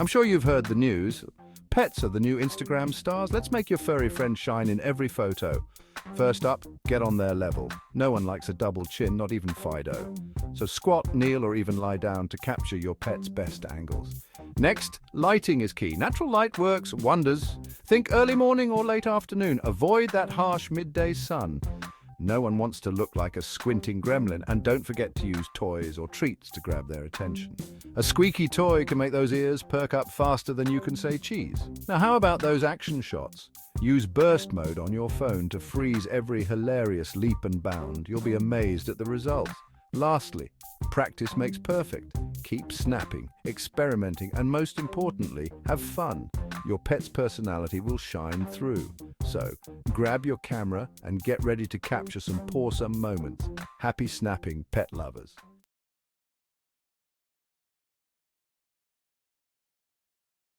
I'm sure you've heard the news. Pets are the new Instagram stars. Let's make your furry friend shine in every photo. First up, get on their level. No one likes a double chin, not even Fido. So squat, kneel, or even lie down to capture your pet's best angles. Next, lighting is key. Natural light works wonders. Think early morning or late afternoon. Avoid that harsh midday sun. No one wants to look like a squinting gremlin, and don't forget to use toys or treats to grab their attention. A squeaky toy can make those ears perk up faster than you can say cheese. Now, how about those action shots? Use burst mode on your phone to freeze every hilarious leap and bound. You'll be amazed at the results. Lastly, practice makes perfect. Keep snapping, experimenting, and most importantly, have fun. Your pet's personality will shine through. So, grab your camera and get ready to capture some pawsome moments. Happy snapping, pet lovers.